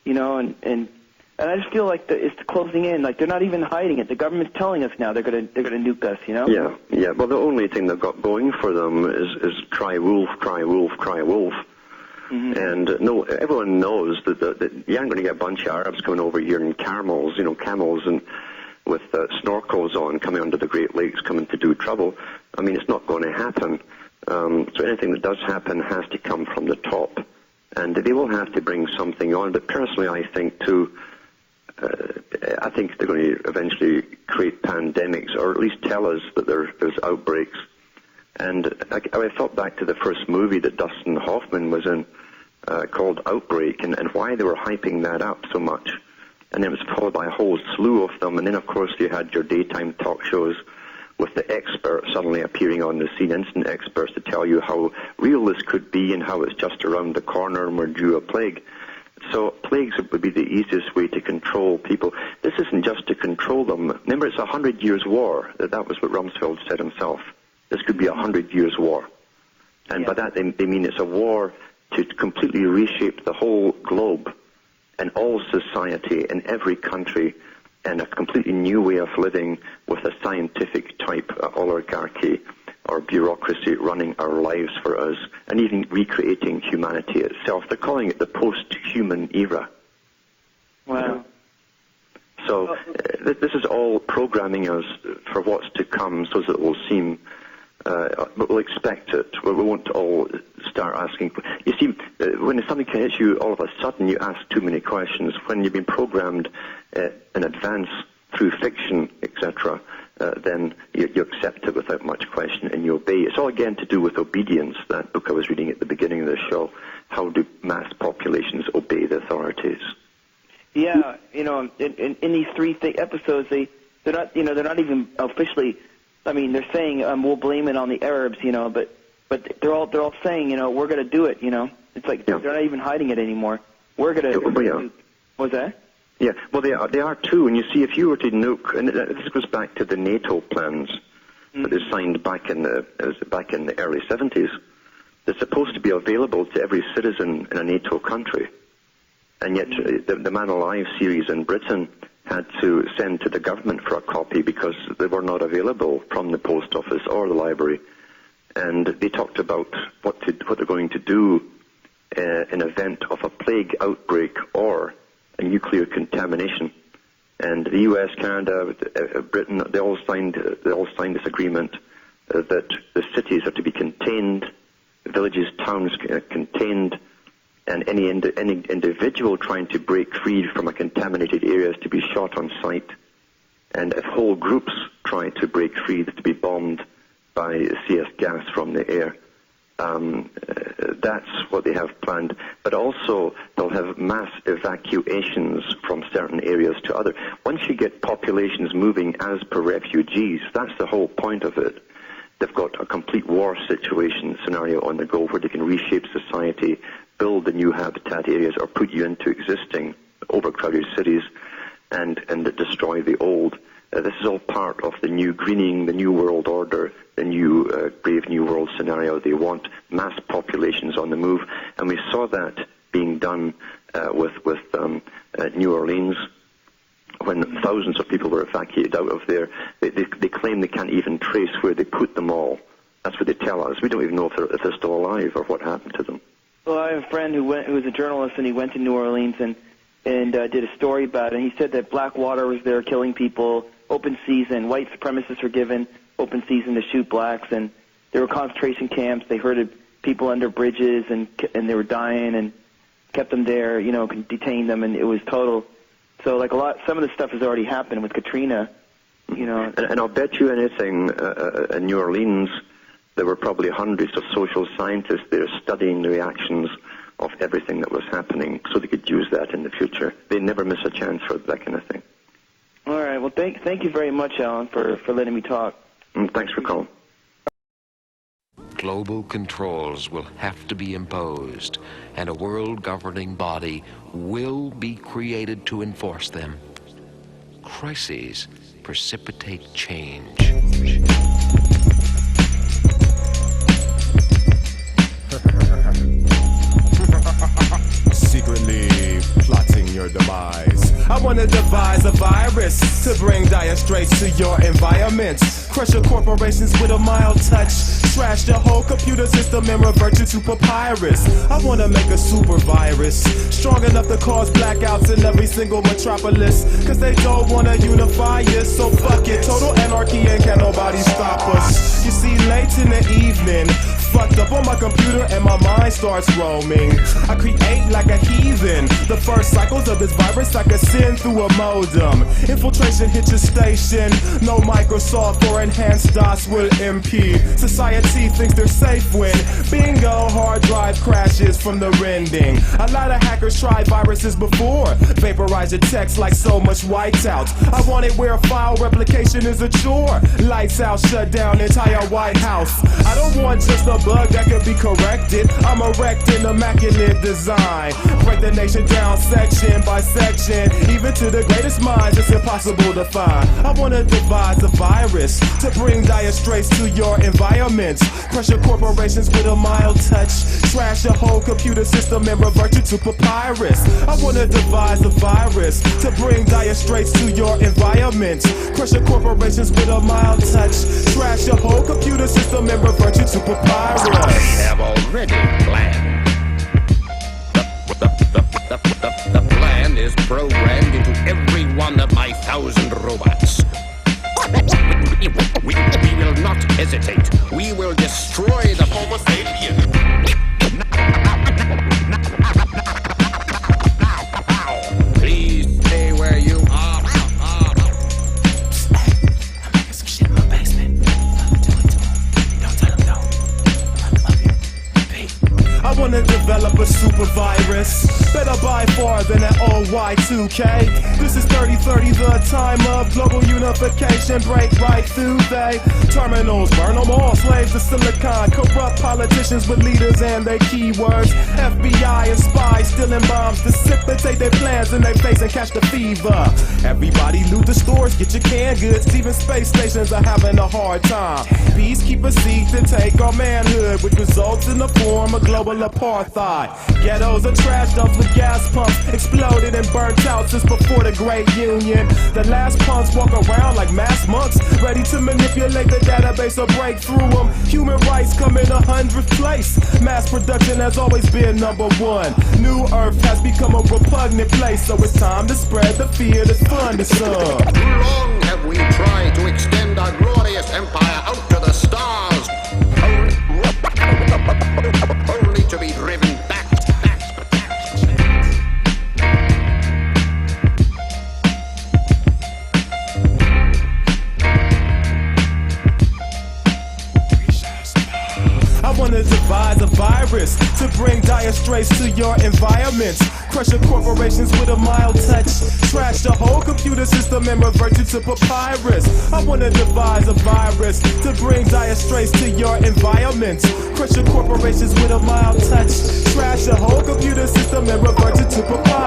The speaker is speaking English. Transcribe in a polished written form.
you know, and I just feel like it's closing in. Like they're not even hiding it. The government's telling us now they're gonna nuke us. You know? Yeah. Well, the only thing they've got going for them is cry wolf, cry wolf, cry wolf. Mm-hmm. And no, everyone knows that you aren't going to get a bunch of Arabs coming over here in camels, and with snorkels on, coming under the Great Lakes, coming to do trouble. I mean, it's not going to happen. So anything that does happen has to come from the top, and they will have to bring something on. But personally, I think too. I think they're going to eventually create pandemics, or at least tell us that there's outbreaks. And I thought back to the first movie that Dustin Hoffman was in, called Outbreak, and why they were hyping that up so much. And it was followed by a whole slew of them. And then, of course, you had your daytime talk shows with the experts suddenly appearing on the scene, instant experts to tell you how real this could be and how it's just around the corner and we're due a plague. So plagues would be the easiest way to control people. This isn't just to control them. Remember, it's 100 years war. That was what Rumsfeld said himself. This could be 100 years war. And by that they mean it's a war to completely reshape the whole globe and all society in every country, and a completely new way of living with a scientific type oligarchy or bureaucracy running our lives for us, and even recreating humanity itself. They're calling it the post-human era. Wow. You know? So this is all programming us for what's to come, so that it will seem, but we'll expect it. We won't all start asking. You see, when something hits you all of a sudden, you ask too many questions. When you've been programmed in advance through fiction, etc., then you accept it without much question and you obey. It's all again to do with obedience, that book I was reading at the beginning of the show. How do mass populations obey the authorities? Yeah, in these three episodes, they're not even officially. I mean, they're saying we'll blame it on the Arabs, but they're all saying, we're going to do it. It's like they're not even hiding it anymore. We're going to. What's that? Yeah, well, they are too. And you see, if you were to nuke, and this goes back to the NATO plans that they signed back in the early 70s. They're supposed to be available to every citizen in a NATO country, and yet the Man Alive series in Britain had to send to the government for a copy because they were not available from the post office or the library. And they talked about what they're going to do in event of a plague outbreak or a nuclear contamination. And the U.S., Canada, Britain, they all signed this agreement that the cities are to be contained, villages, towns contained, and any individual trying to break free from a contaminated area is to be shot on sight. And if whole groups try to break free, they're to be bombed by CS gas from the air. That's what they have planned. But also, they'll have mass evacuations from certain areas to other. Once you get populations moving as per refugees, that's the whole point of it. They've got a complete war situation scenario on the go where they can reshape society, build the new habitat areas, or put you into existing overcrowded cities and destroy the old. This is all part of the new greening, the new world order, the new brave new world scenario. They want mass populations on the move, and we saw that being done with New Orleans when thousands of people were evacuated out of there. They claim they can't even trace where they put them all. That's what they tell us. We don't even know if they're still alive or what happened to them. Well, I have a friend who was a journalist, and he went to New Orleans and did a story about it. And he said that black water was there killing people, open season. White supremacists were given open season to shoot blacks, and there were concentration camps. They herded people under bridges, and they were dying, and kept them there, detained them, and it was total. So, some of the stuff has already happened with Katrina, And I'll bet you anything, in New Orleans, there were probably hundreds of social scientists there studying the reactions of everything that was happening, so they could use that in the future. They never miss a chance for that kind of thing. All right. Well, thank you very much, Alan, for letting me talk. Thanks for calling. Global controls will have to be imposed, and a world governing body will be created to enforce them. Crises precipitate change. Secretly plotting your demise. I wanna devise a virus to bring dire straits to your environment. Crush your corporations with a mild touch. Trash your whole computer system and revert you to papyrus. I wanna make a super virus, strong enough to cause blackouts in every single metropolis. Cause they don't wanna unify us, so fuck it. Total anarchy and can't nobody stop us. You see, late in the evening, fucked up on my computer and my mind starts roaming. I create like a heathen. The first cycles of this virus I can send through a modem. Infiltration hit your station. No Microsoft or enhanced DOS will impede. Society thinks they're safe when bingo, hard drive crashes from the rending. A lot of hackers tried viruses before. Vaporize your text like so much whiteout. I want it where file replication is a chore. Lights out, shut down entire White House. I don't want just a bug that can be corrected. I'm erecting immaculate design. Break the nation down section by section. Even to the greatest minds, it's impossible to find. I wanna devise a virus to bring dire straits to your environment. Crush your corporations with a mild touch. Trash your whole computer system and revert you to papyrus. I wanna devise a virus to bring dire straits to your environment. Crush your corporations with a mild touch. Trash your whole computer system and revert you to papyrus. I have already planned. The plan is programmed into every one of my 1,000 robots. We will not hesitate. We will destroy the Homo sapien. Please stay where you are. I'm making some shit in my basement. Don't tell him no. I wanna develop a super virus, better by far than that old Y2K. This is 3030, the time of global unification. Break right through they terminals, burn them all, slaves to silicon. Corrupt politicians with leaders and their keywords. FBI and spies stealing bombs, precipitate their plans in their face and catch the fever. Everybody loot the stores, get your canned goods. Even space stations are having a hard time. Peacekeepers seek to take our manhood, which results in the form of global apartheid. Ghettos are trash dumps with gas pumps, exploded and burnt out since before the Great Union. The last punks walk around like mass monks, ready to manipulate the database or break through them. Human rights come in 100th place. Mass production has always been number one. New Earth has become a repugnant place, so it's time to spread the fear that's fun to some. Too long have we tried to extend our glorious empire out to the stars, only to be driven back. I wanna devise a virus to bring dire straits to your environment. Crush your corporations with a mild touch. Trash the whole computer system and revert you to papyrus. I wanna devise a virus to bring dire straits to your environment. Crush your corporations with a mild touch. Trash the whole computer system and revert you to papyrus.